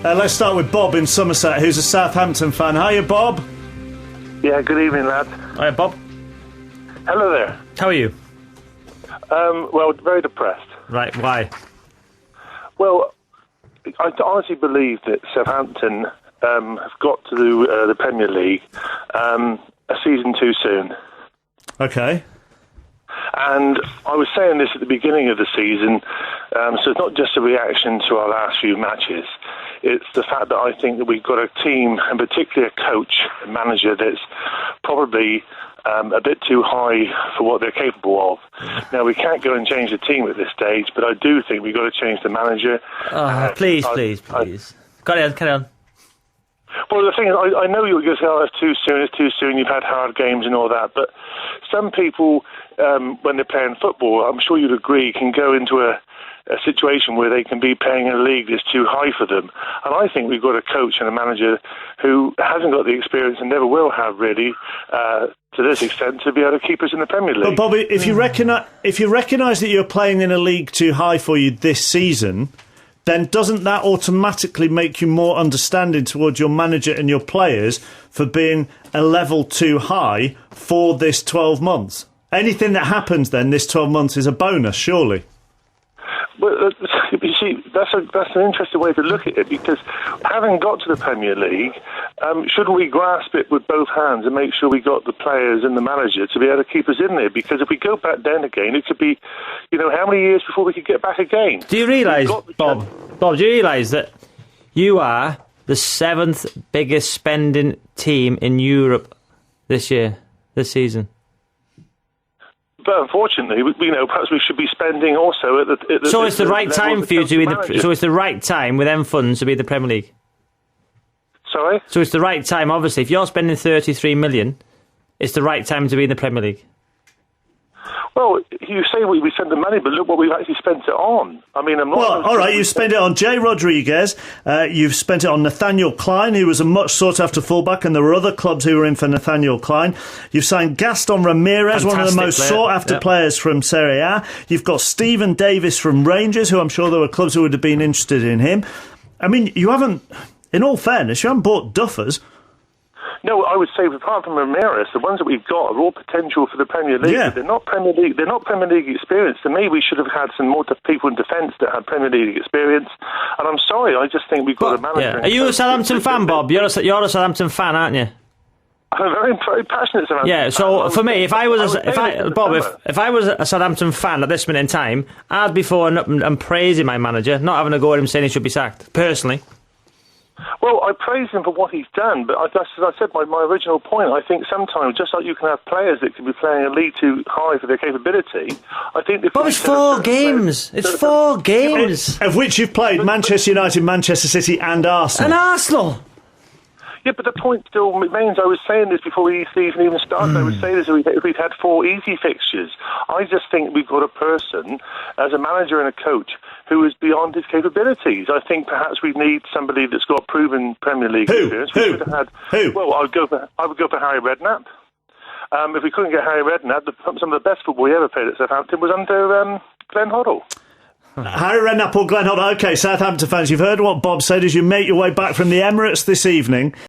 Let's start with Bob in Somerset, who's a Southampton fan. Hiya, Bob. Yeah, good evening, lad. Hiya, Bob. Hello there. How are you? Well, very depressed. Right, why? Well, I honestly believe that Southampton have got to the Premier League a season too soon. Okay. And I was saying this at the beginning of the season, so it's not just a reaction to our last few matches. It's the fact that I think that we've got a team, and particularly a coach, a manager, that's probably a bit too high for what they're capable of. Now, we can't go and change the team at this stage, but I do think we've got to change the manager. Please. Carry on. Well, the thing is, I know you're going to say, oh, it's too soon, you've had hard games and all that, but some people, when they're playing football, I'm sure you'd agree, can go into a situation where they can be playing in a league that's too high for them. And I think we've got a coach and a manager who hasn't got the experience and never will have, really, to this extent, to be able to keep us in the Premier League. But, Bobby, if you recognise that you're playing in a league too high for you this season, then doesn't that automatically make you more understanding towards your manager and your players for being a level too high for this 12 months? Anything that happens then this 12 months is a bonus, surely. Well, you see, that's an interesting way to look at it, because having got to the Premier League, shouldn't we grasp it with both hands and make sure we got the players and the manager to be able to keep us in there? Because if we go back down again, it could be, how many years before we could get back again? Do you realise, Bob, do you realise that you are the 7th biggest spending team in Europe this season? But unfortunately, perhaps we should be spending also at the So it's the right time for you to be so it's the right time with them funds to be in the Premier League. Sorry? So it's the right time, obviously. If you're spending 33 million, it's the right time to be in the Premier League. Well, you say we spent the money, but look what we've actually spent it on. I mean, I'm not... Well, all right, you've spent it on Jay Rodriguez, you've spent it on Nathaniel Klein, who was a much sought-after fullback, and there were other clubs who were in for Nathaniel Klein. You've signed Gaston Ramirez, one of the most sought-after players from Serie A. You've got Stephen Davis from Rangers, who I'm sure there were clubs who would have been interested in him. I mean, you haven't, in all fairness, you haven't bought duffers. No, I would say apart from Ramirez, the ones that we've got are all potential for the Premier League. Yeah. But they're not Premier League. They're not Premier League experience. To me, we should have had some more people in defence that had Premier League experience. And I'm sorry, I just think we've got a manager. Yeah. Are you a Southampton fan, Bob? You're a Southampton fan, aren't you? I'm very passionate Southampton. Yeah. So for me, if I was a Southampton fan at this minute in time, I'd be phoning up and praising my manager, not having a go at him saying he should be sacked. Personally. Well, I praise him for what he's done, but as I said, my original point, I think sometimes, just like you can have players that can be playing a league too high for their capability, I think... But it's 4 games. It's 4 games. Of which you've played Manchester United, Manchester City and Arsenal. And Arsenal! Yeah, but the point still remains, I was saying this before the season even started, I would say this if we'd had 4 easy fixtures. I just think we've got a person, as a manager and a coach, who is beyond his capabilities. I think perhaps we need somebody that's got proven Premier League experience. Who? Well, I would go for Harry Redknapp. If we couldn't get Harry Redknapp, some of the best football he ever played at Southampton was under Glenn Hoddle. Harry Redknapp or Glenn Hoddle. OK, Southampton fans, you've heard what Bob said as you make your way back from the Emirates this evening.